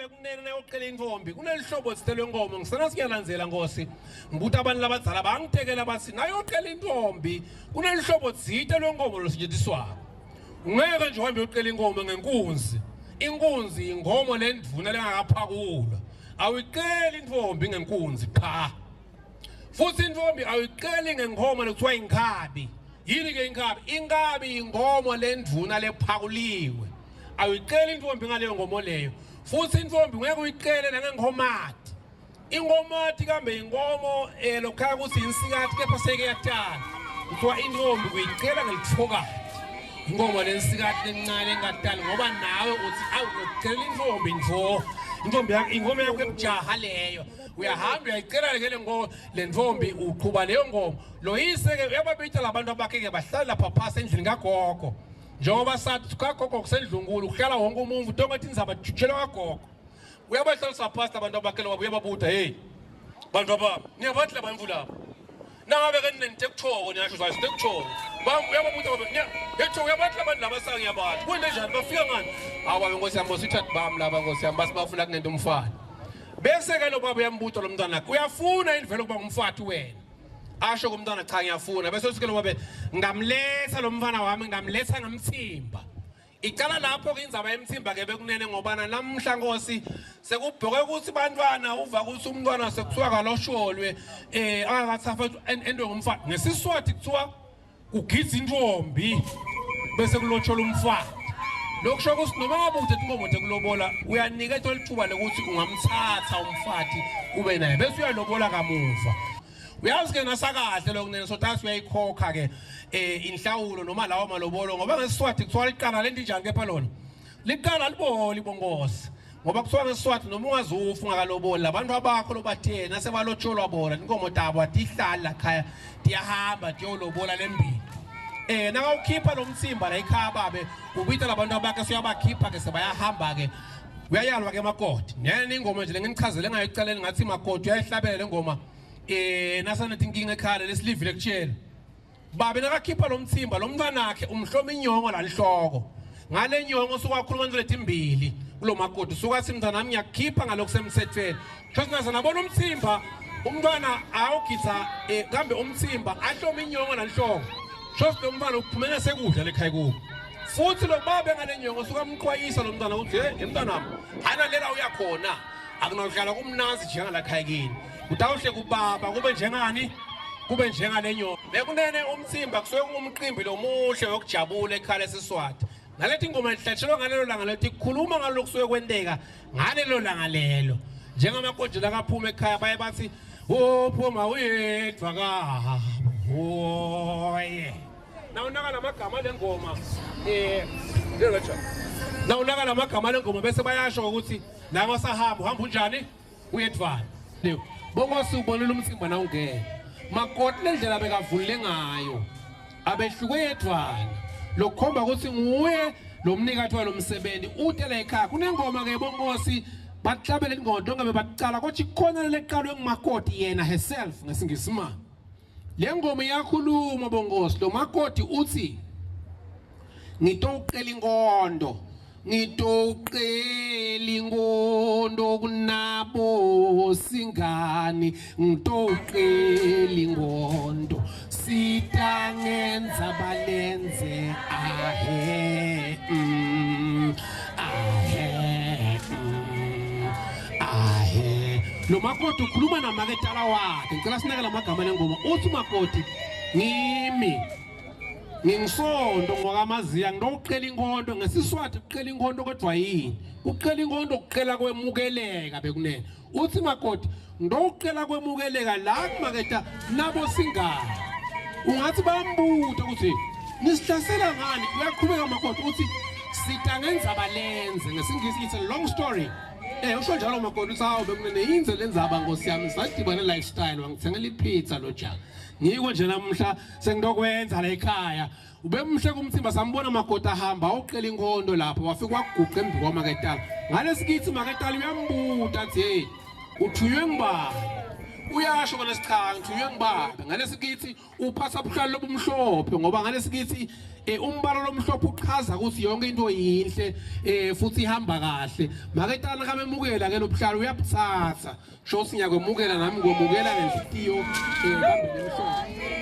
bekunene nayoqela intombi kunelihlobo sithelwe inkomo ngisana siyalandzela Nkosi ngibuthi abantu labadzala bangitekela bathi nayoqela intombi kunelihlobo sithelwe inkomo losetshenziswako ungeke nje uhambe uyoqela inkomo ngenkunzi inkunzi ingomo lendvuna lengakaphakulwa awiqeli intombi ngenkunzi cha futhi intombi awiqeli ngenkomo lekuthiwa inkhabi yini ke inkabi ingomo lendvuna lephakuliwe awiqeli intombi ngaleyo ngomo leyo futhi intombi ngeke uyiqele nangengomati ingomati kambe ingomo lokhaya ukuthi insikathi kepha seke yatala kuthiwa intombi uyiqela ngelithokati ingomo lensikati lencane engatali ngoba nawe uthi awuqela intombi ndvo intombi yakho ingoma yakho ebujaha leyo uyahamba uyayicela le ntombi uqhuba leyo ngomo loyise ke uyababitha labantu abakhe bahlala lapha phasi endlini kagogo njengoba sathi kagogo kusendlunkulu uhlala wonke umuntu tongathi inzaba jutshelwa kagogo uyabahlalisa phasi abantu abakhe uyababutha hey bantu ababa niyabathi labantu lapha nangabe ke ninentekuthoko niyasho zayo intekuthoko uyababutha yethu uyabathi labantu laba sangiyabathi kwende njani bafika ngani awa Nkosi yami sithatha bami laba Nkosi yami basibafuna kunento umfana bese ke lo baba uyambuta lo mntwana uyafuna indvelo kuba ngumfati wena asho kumntwana cha ngiyafuna bese usuke lo baba ngamletha lo mfana wami ngamletha ngamthimba icala lapho ke indzaba yemthimba ke bekunene ngobana namhla Nkosi sekubhoke ukuthi bantwana uva ukuthi umntwana sekuthiwa kalosholwe akakathafa endo ngumfana ngesiswati kuthiwa kugidza intombi bese kulotshola umfana lokusho ukuthi noma ngabe uthethe inkomo kulobola uyaniketwa lithuba lokuthi ungamthatha umfati ube naye bese uyalobola kamuva uyazi ke nasakahle lokunene sothasi uyayikhokha ke inhlawulo noma lawo malobolo ngoba ngesiswati kuthiwa liqala lento njani kepha lona liqala liboli bonkosi ngoba kuthiwa ngesiswati noma ungazufa ungakalobola labantu abakho lobathena sebalotsholwa bona inkomo tabo atihlala khaya tiyahamba tiyolobola lembili naka ukhipha lo mtsimba la ekhaya babe ubitha labantu abakhe siyabakhipha ke sebayahamba ke uyayalwa ke makoti nene ingoma nje lenginichazele ngayicaleni ngathi makoti uyayihlabela lengoma nasanathi inkinga ekhaya lesilivile kutshela babe nakakhipha lo mtsimba lo mntwana wakhe umhloma inyongo la lihloko ngale nyongo sukakhuluma nje letimbili kulo makoti suka simntana nami ngiyakhipha ngalokho semthethweni just ngazana bona umtsimba umntwana awugitha kambe umtsimba ahloma inyongo la lihloko just lo mntwana uphumela sekudla lekhaya kubo futhi lo baba ngale nyongo suka mqwayisa lo mntwana uthi hey mntanami hana lela uyakhona akunawuhlala kumnanzi njenga la khaya kini utawuhle kubaba kube njengani kube njengale nyongo bekunene umtsimba kusuke kumqimbi lomuhle wokujabula ekhaya lesiswati nalethi ingoma ihlatshelwa ngalelo langa lethi kukhuluma ngalokho kusuke kwenteka ngalelo langa lelo njengamakoti la kaphuma ekhaya baye bathi uphuma uyedwa ka oye nawunaka lamagama lengoma nawunaka lamagama lengoma bese bayasho ukuthi la masahamba uhamba unjani uyedwana leyo bongosi ubonile umtsimba na ungena makoti lendlela bekavulile ngayo abehluke yedwana lokhomba ukuthi nguye lo mnikathi walomsebenzi utela ekhaya kunengoma ke bongosi bahlabele ingondo ngabe baqala kothi khona leqalwe ngumakoti yena herself ngesingisimanga le ngoma iyakhuluma bongosi lo makoti uthi ngitoqela ingondo kunabo singani ngitoqela ingondo sitangenza balenze ahe lo makoti ukhuluma namaketala wakhe ngicela sineke lamagama lengoma uthi makoti ngingisondo ngokamaziya nginoqela ingondo ngesiswati uqela ingondo kodwa yini uqela ingondo ukuqela kwemukeleka bekunene uthi makoti ngidoqela kwemukeleka la kumaketa nabo singani ungathi bayambuta ukuthi nisihlasela ngani uyaqhubeka makoti uthi sitangenza balenze ngesingisi it's a long story usho njalo makoti uthi hawo bekunene yinze lenzaba Nkosi yami sadibana lifestyle wangithengela ipizza lo jaka ngiko nje namhla sengidokwenza la ekhaya ube mhle kumthimba sambona makoti ahamba uqela ingondo lapho wafika waguqa embi kwamaketala ngalesikithi maketala uyambuta athi hey uthunywe ngibani uyasho kona sicha ngithi uyangibamba ngalesikithi uphasa buhlalo lobumhlophe ngoba ngalesikithi umbala lomhlophe uchaza ukuthi yonke into yinhle futhi ihamba kahle maketana kamemukela ke lobuhlalo uyabuthatha sho sinyakwemukela nami ngomukela ngenhliziyo kambe nemhlophe